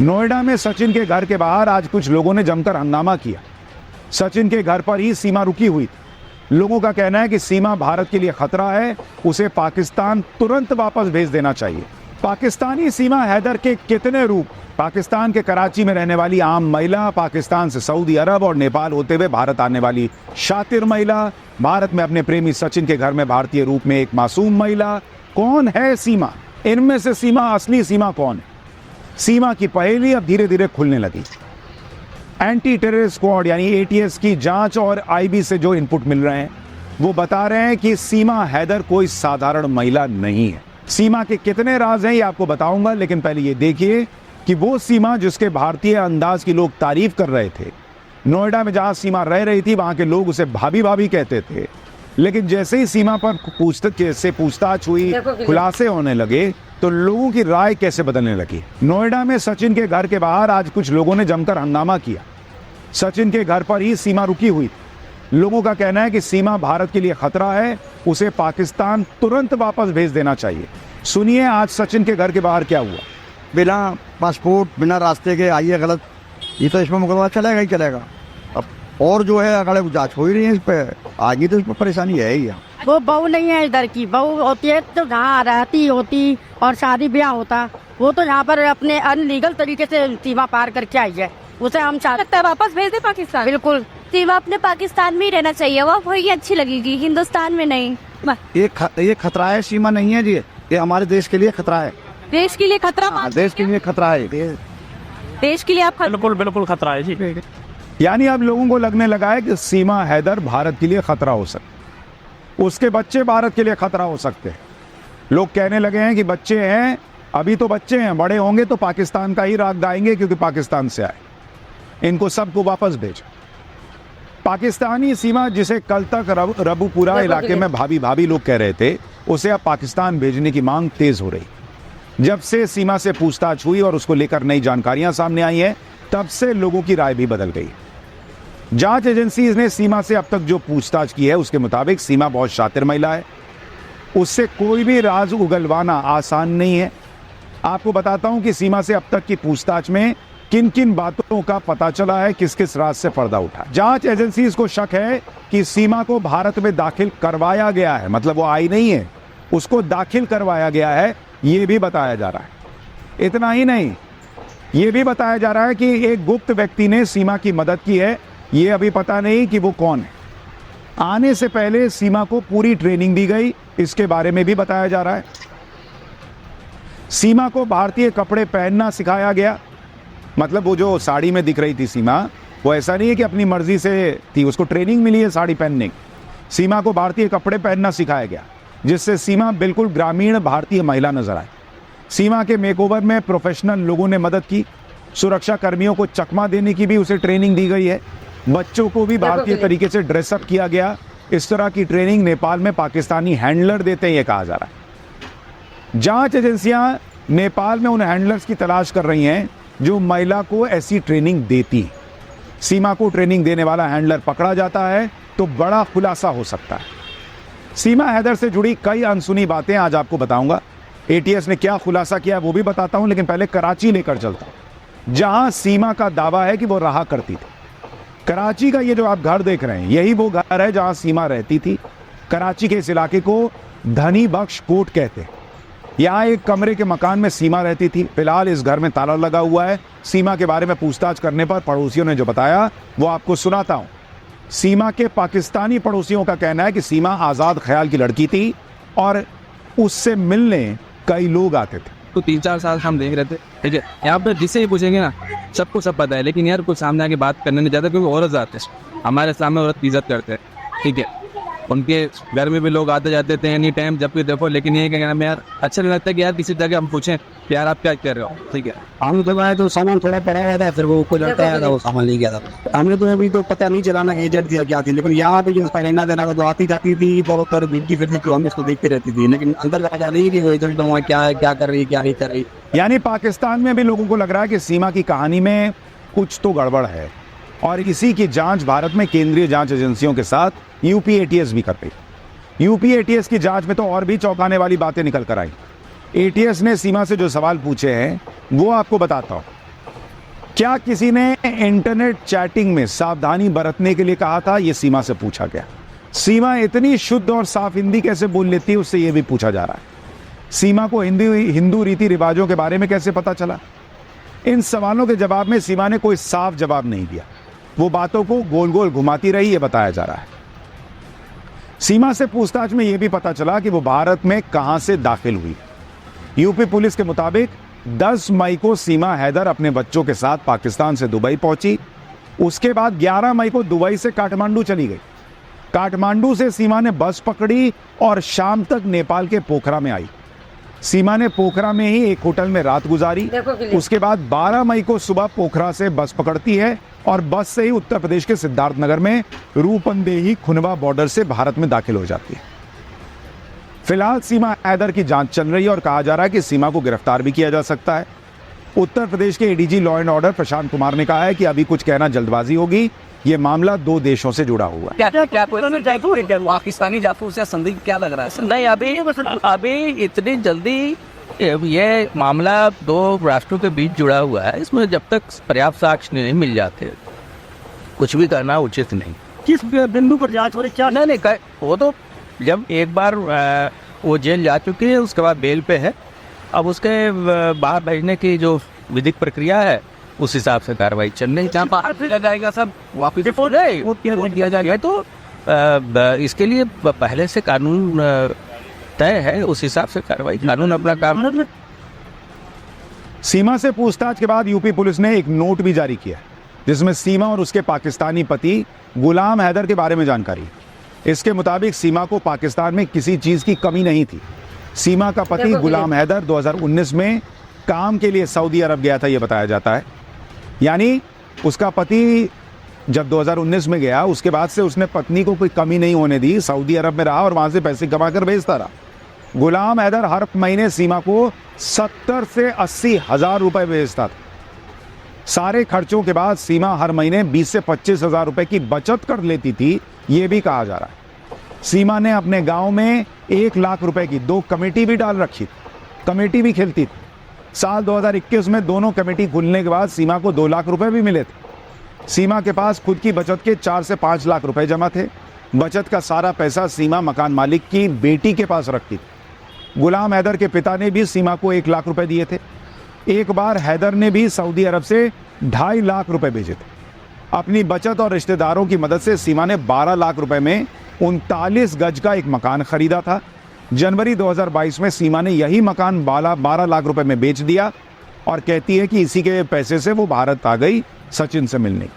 नोएडा में सचिन के घर के बाहर आज कुछ लोगों ने जमकर हंगामा किया। सचिन के घर पर ही सीमा रुकी हुई थी। लोगों का कहना है कि सीमा भारत के लिए खतरा है, उसे पाकिस्तान तुरंत वापस भेज देना चाहिए। पाकिस्तानी सीमा हैदर के कितने रूप। पाकिस्तान के कराची में रहने वाली आम महिला, पाकिस्तान से सऊदी अरब और नेपाल होते हुए भारत आने वाली शातिर महिला, भारत में अपने प्रेमी सचिन के घर में भारतीय रूप में एक मासूम महिला। कौन है सीमा? इनमें से सीमा, असली सीमा कौन है? सीमा की पहेली अब धीरे धीरे खुलने लगी। एंटी टेररिस्ट स्क्वाड यानी एटीएस की जांच और आईबी से जो इनपुट मिल रहे हैं वो बता रहे हैं कि सीमा हैदर कोई साधारण महिला नहीं है। सीमा के कितने राज हैं ये आपको बताऊंगा, लेकिन पहले ये देखिए कि वो सीमा जिसके भारतीय अंदाज की लोग तारीफ कर रहे थे, नोएडा में जहां सीमा रह रही थी वहां के लोग उसे भाभी भाभी कहते थे, लेकिन जैसे ही सीमा पर पूछताछ हुई, खुलासे होने लगे तो लोगों की राय कैसे बदलने लगी। नोएडा में सचिन के घर के बाहर आज कुछ लोगों ने जमकर हंगामा किया। सचिन के घर पर ही सीमा रुकी हुई थी। लोगों का कहना है कि सीमा भारत के लिए खतरा है, उसे पाकिस्तान तुरंत वापस भेज देना चाहिए। सुनिए आज सचिन के घर के बाहर क्या हुआ। बिना पासपोर्ट, बिना रास्ते के आइए गलत, ये तो इसमें मुकदमा चलेगा ही चलेगा। अब और जो है अगर जांच हो ही रही है इस पर, आगे तो इस पर परेशानी है ही। वो बहू नहीं है, इधर की बहू होती है तो जहाँ रहती होती और शादी ब्याह होता, वो तो यहाँ पर अपने अनलीगल तरीके से सीमा पार करके आई है। उसे हम चाहते हैं वापस भेज दे पाकिस्तान। बिल्कुल, सीमा अपने पाकिस्तान में ही रहना चाहिए, वो वही अच्छी लगेगी, हिंदुस्तान में नहीं। ये खतरा है, सीमा नहीं है जी, ये हमारे देश के लिए खतरा है। देश के लिए खतरा? देश के लिए खतरा है, देश के लिए आप बिल्कुल खतरा है जी। यानी अब लोगों को लगने लगा है कि सीमा हैदर भारत के लिए खतरा हो सकता है, उसके बच्चे भारत के लिए खतरा हो सकते हैं। लोग कहने लगे हैं कि बच्चे हैं, अभी तो बच्चे हैं, बड़े होंगे तो पाकिस्तान का ही राग गाएंगे क्योंकि पाकिस्तान से आए, इनको सबको वापस भेजो। पाकिस्तानी सीमा जिसे कल तक रबूपुरा इलाके में भाभी भाभी लोग कह रहे थे, उसे अब पाकिस्तान भेजने की मांग तेज हो रही। जब से सीमा से पूछताछ हुई और उसको लेकर नई जानकारियां सामने आई हैं, तब से लोगों की राय भी बदल गई। जांच एजेंसी ने सीमा से अब तक जो पूछताछ की है उसके मुताबिक सीमा बहुत शातिर महिला है, उससे कोई भी राज उगलवाना आसान नहीं है। आपको बताता हूं कि सीमा से अब तक की पूछताछ में किन किन बातों का पता चला है, किस किस राज से पर्दा उठा। जांच एजेंसी को शक है कि सीमा को भारत में दाखिल करवाया गया है, मतलब वो आई नहीं है, उसको दाखिल करवाया गया है, ये भी बताया जा रहा है। इतना ही नहीं, ये भी बताया जा रहा है कि एक गुप्त व्यक्ति ने सीमा की मदद की है, ये अभी पता नहीं कि वो कौन है। आने से पहले सीमा को पूरी ट्रेनिंग दी गई, इसके बारे में भी बताया जा रहा है। सीमा को भारतीय कपड़े पहनना सिखाया गया, मतलब वो जो साड़ी में दिख रही थी सीमा, वो ऐसा नहीं है कि अपनी मर्जी से थी, उसको ट्रेनिंग मिली है साड़ी पहनने की। सीमा को भारतीय कपड़े पहनना सिखाया गया, जिससे सीमा बिल्कुल ग्रामीण भारतीय महिला नजर आई। सीमा के मेकओवर में प्रोफेशनल लोगों ने मदद की, सुरक्षा कर्मियों को चकमा देने की भी उसे ट्रेनिंग दी गई है, बच्चों को भी भारतीय तरीके से ड्रेसअप किया गया। इस तरह की ट्रेनिंग नेपाल में पाकिस्तानी हैंडलर देते हैं, ये कहा जा रहा है। जांच एजेंसियां नेपाल में उन हैंडलर्स की तलाश कर रही हैं जो महिला को ऐसी ट्रेनिंग देती। सीमा को ट्रेनिंग देने वाला हैंडलर पकड़ा जाता है तो बड़ा खुलासा हो सकता है। सीमा हैदर से जुड़ी कई अनसुनी बातें आज आपको बताऊंगा। एटीएस ने क्या खुलासा किया वो भी बताता हूं, लेकिन पहले कराची लेकर चलता हूं, जहां सीमा का दावा है कि वो रहा करती थी। कराची का ये जो आप घर देख रहे हैं, यही वो घर है जहां सीमा रहती थी। कराची के इस इलाके को धनी बख्श कोट कहते हैं। यहाँ एक कमरे के मकान में सीमा रहती थी। फिलहाल इस घर में ताला लगा हुआ है। सीमा के बारे में पूछताछ करने पर पड़ोसियों ने जो बताया वो आपको सुनाता हूँ। सीमा के पाकिस्तानी पड़ोसियों का कहना है कि सीमा आज़ाद ख्याल की लड़की थी और उससे मिलने कई लोग आते थे। तो 3-4 साल हम देख रहे थे, ठीक है। यहाँ पर जिससे ही पूछेंगे ना, सबको सब पता है, लेकिन यार कुछ सामने आके बात करने नहीं जाता, क्योंकि औरत जाते हैं, हमारे सामने औरत की इज्जत करते हैं, ठीक है। उनके घर में भी लोग आते जाते थे एनी टाइम, जब भी देखो। लेकिन ये क्या नाम है यार, अच्छा नहीं लगता कि यार किसी जगह हम पूछें कि यार आप क्या कर रहे हो, ठीक है। हम तो आए तो सामान थोड़ा पड़ा हुआ था, फिर वो कोई लड़का आया था, वो सामान ले गया था। हमने तो अभी तो पता नहीं चलाना एजेंट दिया क्या थी, लेकिन यहाँ पे जो पहले देना तो आती जाती थी, बहुत कर भिड़ती फिरती थी, हम इसको देखते रहती थी, लेकिन अंदर पता नहीं कि क्या कर रही क्या नहीं कर रही। यानी पाकिस्तान में भी लोगों को लग रहा है कि सीमा की कहानी में कुछ तो गड़बड़ है, और इसी की जांच भारत में केंद्रीय जांच एजेंसियों के साथ यूपी एटीएस भी कर रही। यूपी एटीएस की जांच में तो और भी चौंकाने वाली बातें निकल कर आई। एटीएस ने सीमा से जो सवाल पूछे हैं वो आपको बताता हूँ। क्या किसी ने इंटरनेट चैटिंग में सावधानी बरतने के लिए कहा था? यह सीमा से पूछा गया। सीमा इतनी शुद्ध और साफ हिंदी कैसे बोल लेती है, उससे यह भी पूछा जा रहा है। सीमा को हिंदू रीति रिवाजों के बारे में कैसे पता चला? इन सवालों के जवाब में सीमा ने कोई साफ जवाब नहीं दिया। वो बातों को गोल गोल घुमाती रही, ये बताया जा रहा है। सीमा से पूछताछ में यह भी पता चला कि वो भारत में कहां से दाखिल हुई। यूपी पुलिस के मुताबिक 10 मई को सीमा हैदर अपने बच्चों के साथ पाकिस्तान से दुबई पहुंची। उसके बाद 11 मई को दुबई से काठमांडू चली गई। काठमांडू से सीमा ने बस पकड़ी और शाम तक नेपाल के पोखरा में आई। सीमा ने पोखरा में ही एक होटल में रात गुजारी। उसके बाद 12 मई को सुबह पोखरा से बस पकड़ती है और बस से ही उत्तर प्रदेश के सिद्धार्थनगर में रूपंदेही खुनवा बॉर्डर से भारत में दाखिल हो जाती है। फिलहाल सीमा हैदर की जांच चल रही है और कहा जा रहा है कि सीमा को गिरफ्तार भी किया जा सकता है। उत्तर प्रदेश के ADG law and order Prashant Kumar ने कहा है कि अभी कुछ कहना जल्दबाजी होगी। ये मामला 2 देशों से जुड़ा हुआ है। क्या पाकिस्तानी जासूस या संदिग्ध क्या लग रहा है? नहीं, अभी इतनी जल्दी ये मामला 2 राष्ट्रों के बीच जुड़ा हुआ है। इसमें जब तक पर्याप्त साक्ष्य नहीं मिल जाते कुछ भी करना उचित नहीं। किस बिंदु पर जांच हो रही है? नहीं, वो तो जब एक बार वो जेल जा चुकी है उसके बाद बेल पे है। अब उसके बाहर भेजने की जो विधिक प्रक्रिया है उस हिसाब से कार्रवाई चल रही है। जहाँ बाहर भेजा जाएगा सब वापिस दिया जाएगा। तो इसके लिए पहले से कानून तय है, उस हिसाब से कार्रवाई, कानून अपना काम। सीमा से पूछताछ के बाद यूपी पुलिस ने एक नोट भी जारी किया जिसमें सीमा और उसके पाकिस्तानी पति गुलाम हैदर के बारे में जानकारी। इसके मुताबिक सीमा को पाकिस्तान में किसी चीज की कमी नहीं थी। सीमा का पति गुलाम हैदर 2019 में काम के लिए सऊदी अरब गया था, यह बताया जाता है। यानी उसका पति जब 2019 में गया उसके बाद से उसने पत्नी को कोई कमी नहीं होने दी, सऊदी अरब में रहा और वहां से पैसे कमा कर भेजता रहा। गुलाम हैदर हर महीने सीमा को 70 से 80 हजार रुपए भेजता था। सारे खर्चों के बाद सीमा हर महीने 20 से 25 हजार रुपए की बचत कर लेती थी, यह भी कहा जा रहा है। सीमा ने अपने गांव में 1 लाख रुपए की 2 कमेटी भी डाल रखी थी, कमेटी भी खेलती थी। साल 2021 में दोनों कमेटी खुलने के बाद सीमा को 2 लाख रुपए भी मिले थे। सीमा के पास खुद की बचत के 4 से 5 लाख रुपए जमा थे। बचत का सारा पैसा सीमा मकान मालिक की बेटी के पास रखती थी। गुलाम हैदर के पिता ने भी सीमा को 1 लाख रुपए दिए थे। एक बार हैदर ने भी सऊदी अरब से 2.5 लाख रुपए भेजे थे। अपनी बचत और रिश्तेदारों की मदद से सीमा ने 12 लाख रुपए में 39 गज का एक मकान खरीदा था। जनवरी 2022 में सीमा ने यही मकान 12 लाख रुपए में बेच दिया और कहती है कि इसी के पैसे से वो भारत आ गई सचिन से मिलने।